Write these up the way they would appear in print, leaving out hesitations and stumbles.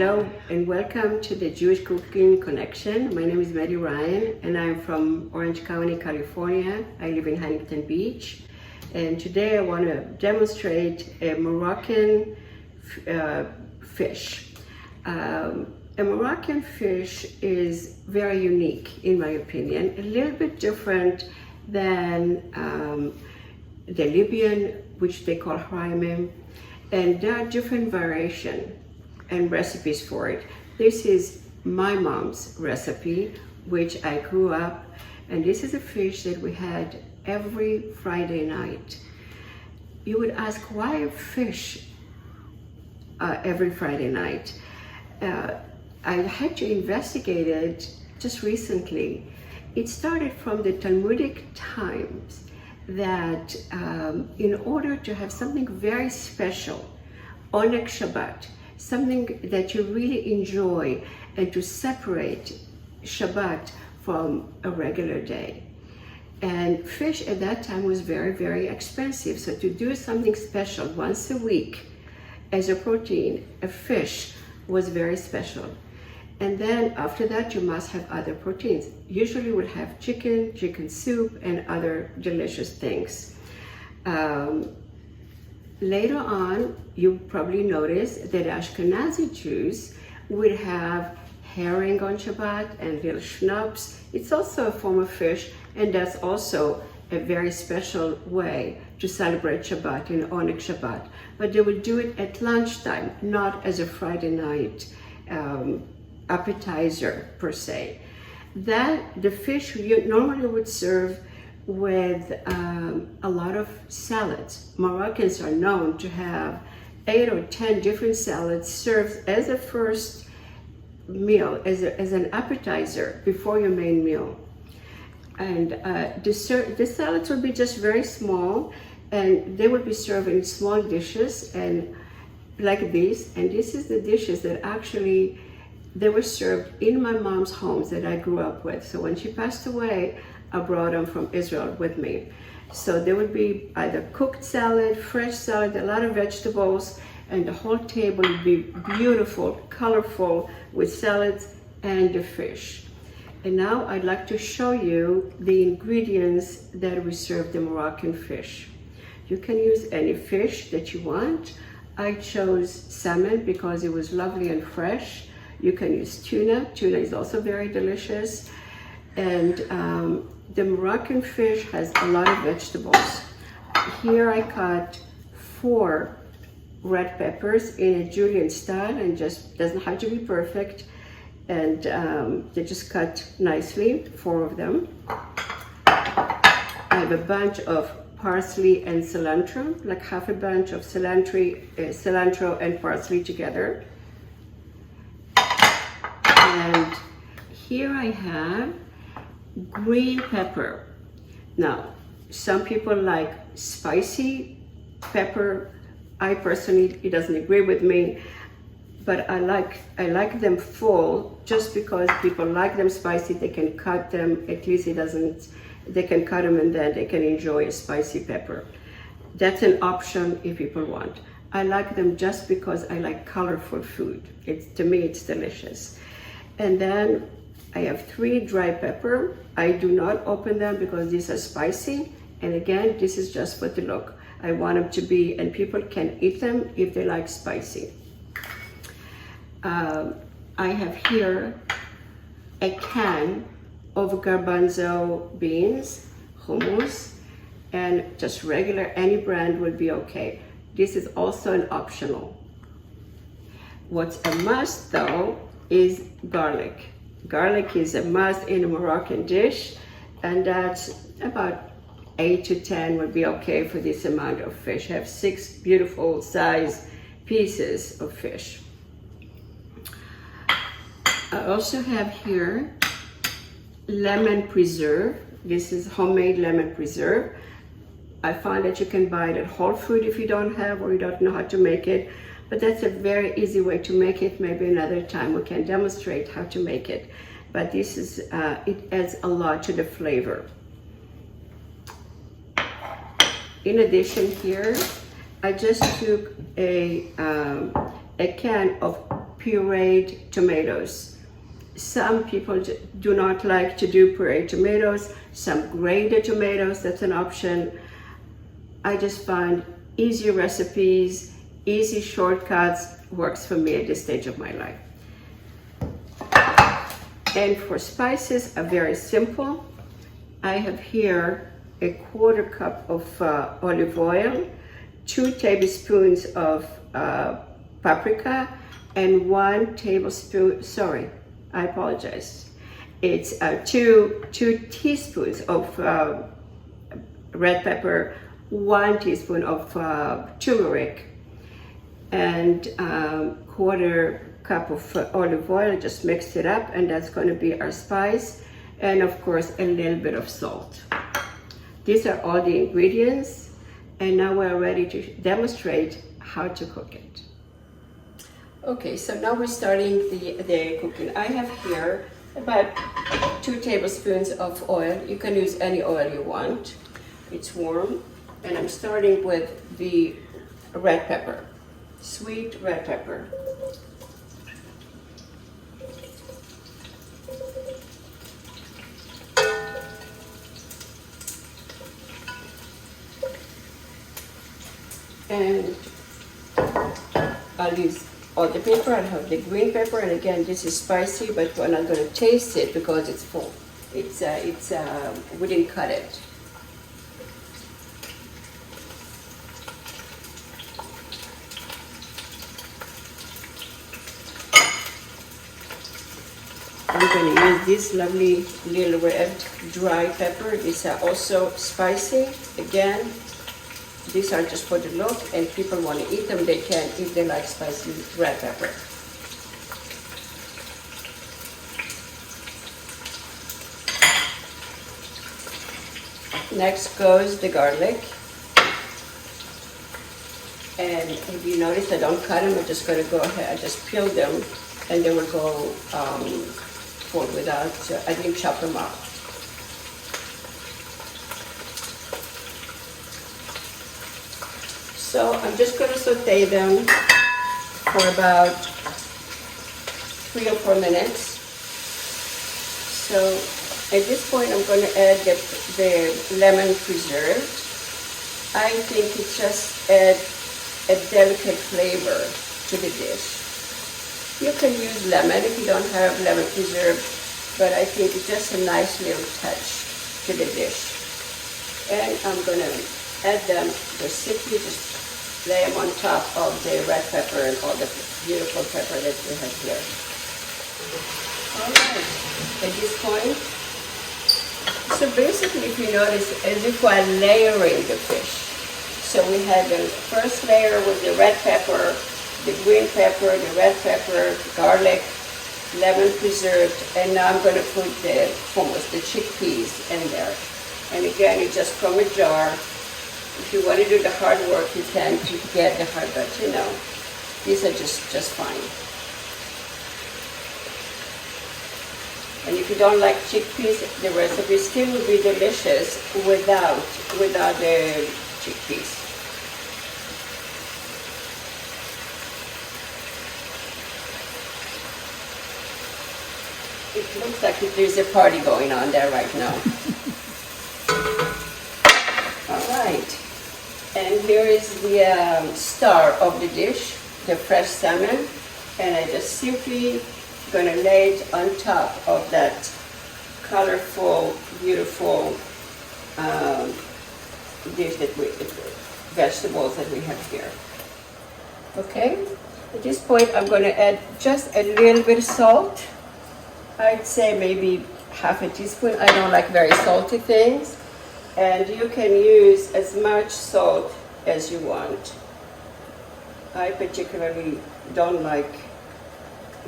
Hello and welcome to the Jewish Cooking Connection. My name is Medi Ryan and I'm from Orange County, California. I live in Huntington Beach. And today I want to demonstrate a Moroccan fish. A Moroccan fish is very unique in my opinion, a little bit different than the Libyan, which they call harimim, and there are different variations and recipes for it. This is my mom's recipe, which I grew up, and this is a fish that we had every Friday night. You would ask, why a fish every Friday night? I had to investigate it just recently. It started from the Talmudic times that in order to have something very special on a Shabbat, something that you really enjoy, and to separate Shabbat from a regular day. And fish at that time was very, very expensive. So to do something special once a week as a protein, a fish was very special. And then after that, you must have other proteins. Usually we'll have chicken soup, and other delicious things. Later on, you probably noticed that Ashkenazi Jews would have herring on Shabbat and little schnapps. It's also a form of fish, and that's also a very special way to celebrate Shabbat in Oneg Shabbat. But they would do it at lunchtime, not as a Friday night appetizer per se. The fish you normally would serve with a lot of salads. Moroccans are known to have 8 or 10 different salads served as a first meal, as an appetizer before your main meal. And the salads would be just very small, and they would be served in small dishes and like this. And this is the dishes that actually they were served in my mom's homes that I grew up with. So when she passed away, I brought them from Israel with me. So there would be either cooked salad, fresh salad, a lot of vegetables, and the whole table would be beautiful, colorful, with salads and the fish. And now I'd like to show you the ingredients that we serve the Moroccan fish. You can use any fish that you want. I chose salmon because it was lovely and fresh. You can use tuna. Tuna is also very delicious. And the Moroccan fish has a lot of vegetables. Here I cut 4 red peppers in a julienne style, and just doesn't have to be perfect. And they just cut nicely, 4 of them. I have a bunch of parsley and cilantro, like half a bunch of cilantro and parsley together. And here I have green pepper. Now, some people like spicy pepper. I personally, it doesn't agree with me, but I like them full, just because people like them spicy. They can cut them, at least they can cut them and then they can enjoy a spicy pepper. That's an option if people want. I like them just because I like colorful food. To me, it's delicious. And then I have 3 dry pepper. I do not open them because these are spicy. And again, this is just for the look. I want them to be, and people can eat them if they like spicy. I have here a can of garbanzo beans, hummus, and just regular, any brand would be okay. This is also an optional. What's a must though is garlic. Garlic is a must in a Moroccan dish, and that's about 8 to 10 would be okay for this amount of fish. I have 6 beautiful size pieces of fish. I also have here lemon preserve. This is homemade lemon preserve. I find that you can buy it at Whole Foods if you don't have, or you don't know how to make it. But that's a very easy way to make it. Maybe another time we can demonstrate how to make it. But this is, it adds a lot to the flavor. In addition here, I just took a can of pureed tomatoes. Some people do not like to do pureed tomatoes. Some grate the tomatoes, that's an option. I just find easy recipes, easy shortcuts works for me at this stage of my life. And for spices are very simple. I have here a 1/4 cup of olive oil, 2 tablespoons of paprika, and 1 tablespoon, sorry, I apologize. It's two teaspoons of red pepper, 1 teaspoon of turmeric, and 1/4 cup of olive oil. Just mix it up, and that's going to be our spice, and of course a little bit of salt. These are all the ingredients, and now we're ready to demonstrate how to cook it. Okay, so now we're starting the cooking. I have here about 2 tablespoons of oil. You can use any oil you want. It's warm, and I'm starting with the red pepper, sweet red pepper. And I'll use all the pepper. I'll have the green pepper, and again, this is spicy, but we're not going to taste it because it's full. We didn't cut it. I'm going to use this lovely little red dry pepper. These are also spicy. Again, these are just for the look, and people want to eat them, they can if they like spicy red pepper. Next goes the garlic. And if you notice I don't cut them, I'm just going to go ahead, I just peel them, and they will go full without, I didn't chop them up. So I'm just going to saute them for about 3 or 4 minutes. So at this point I'm going to add the lemon preserve. I think it just adds a delicate flavor to the dish. You can use lemon if you don't have lemon preserve, but I think it's just a nice little touch to the dish. And I'm going to add them, just simply just lay them on top of the red pepper and all the beautiful pepper that we have here. All right, at this point, so basically if you notice, as if we're layering the fish. So we had the first layer with the red pepper, the green pepper, the red pepper, garlic, lemon preserved, and now I'm going to put the hummus, the chickpeas in there. And again, it's just from a jar. If you want to do the hard work, you can get the hard, but you know, these are just fine. And if you don't like chickpeas, the recipe still will be delicious without the chickpeas. It looks like there's a party going on there right now. All right. And here is the star of the dish, the fresh salmon. And I just simply gonna lay it on top of that colorful, beautiful dish vegetables that we have here. Okay. At this point, I'm gonna add just a little bit of salt. I'd say maybe half a teaspoon. I don't like very salty things. And you can use as much salt as you want. I particularly don't like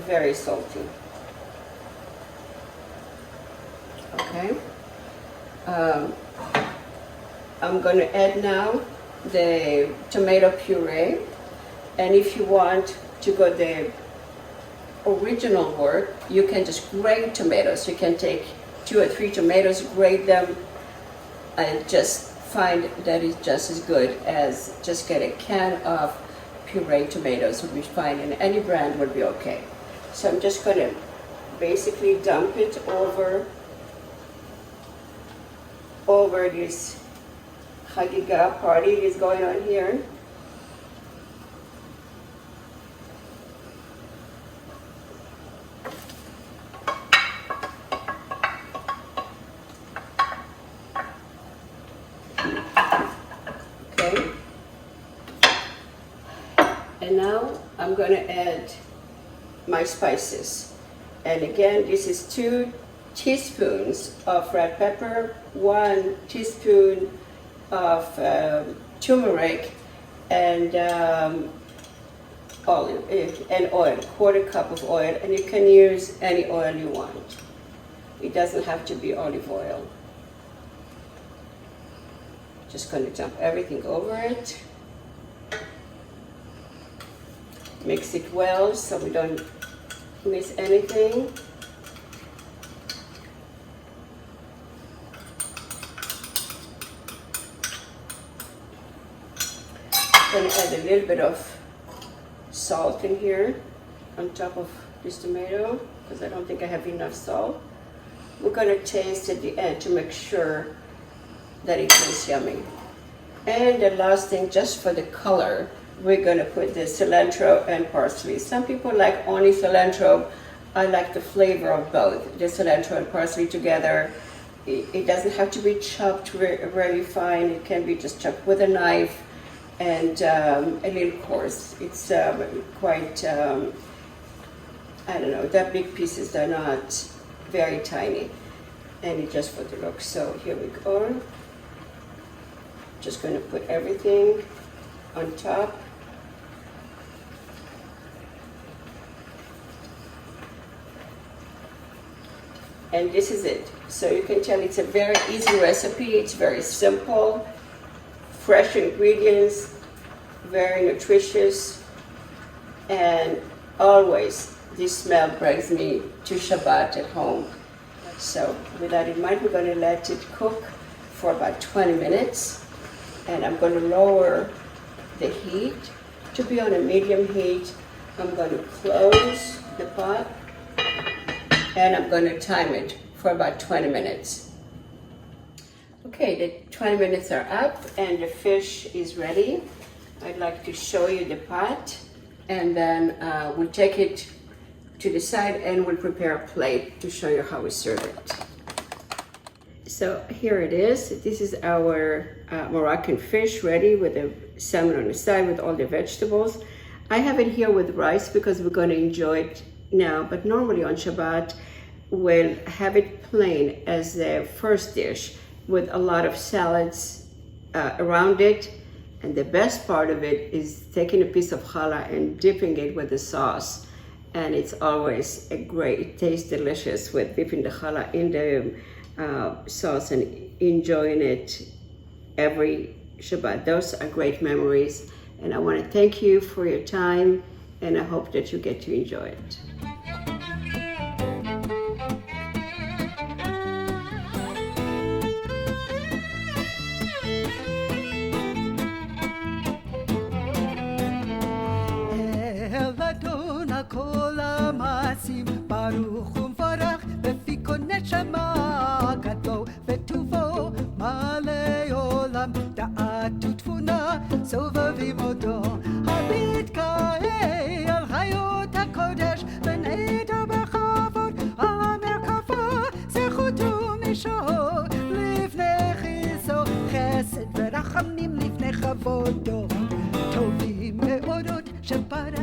very salty. Okay. I'm going to add now the tomato puree. And if you want to go the original work, you can just grate tomatoes. You can take 2 or 3 tomatoes, grate them. I just find that it's just as good as just get a can of pureed tomatoes would be fine, and any brand would be okay. So I'm just going to basically dump it over this Chagiga party that is going on here. Okay. And now I'm going to add my spices. And again, this is 2 teaspoons of red pepper, 1 teaspoon of turmeric, and oil, 1/4 cup of oil, and you can use any oil you want. It doesn't have to be olive oil. Just going to dump everything over it. Mix it well so we don't miss anything. I'm going to add a little bit of salt in here on top of this tomato because I don't think I have enough salt. We're going to taste at the end to make sure that it tastes yummy. And the last thing, just for the color, we're going to put the cilantro and parsley. Some people like only cilantro. I like the flavor of both, the cilantro and parsley together. It doesn't have to be chopped really fine. It can be just chopped with a knife and a little coarse. It's quite, I don't know, they're big pieces. They're not very tiny. And it's just for the look. So here we go. Just going to put everything on top. And this is it. So you can tell it's a very easy recipe. It's very simple, fresh ingredients, very nutritious, and always this smell brings me to Shabbat at home. So with that in mind, we're going to let it cook for about 20 minutes. And I'm going to lower the heat to be on a medium heat. I'm going to close the pot and I'm going to time it for about 20 minutes. Okay, the 20 minutes are up and the fish is ready. I'd like to show you the pot, and then we'll take it to the side and we'll prepare a plate to show you how we serve it. So here it is. This is our Moroccan fish ready with the salmon on the side with all the vegetables. I have it here with rice because we're going to enjoy it now, but normally on Shabbat we'll have it plain as the first dish with a lot of salads around it. And the best part of it is taking a piece of challah and dipping it with the sauce. And it's always it tastes delicious with dipping the challah in the sauce and enjoying it every Shabbat. Those are great memories. And I want to thank you for your time, and I hope that you get to enjoy it. כל המעשים ברוך ומבורך בפי כל נשמה גדלו וטובו מלא עולם דעת ותבונה סובבים אותו המתקהל על חיות הקודש ונדע בכבוד על המרכבה זכות ומשור לפני חיסו חסד ורחמים לפני כבודו טובים מאוד שברא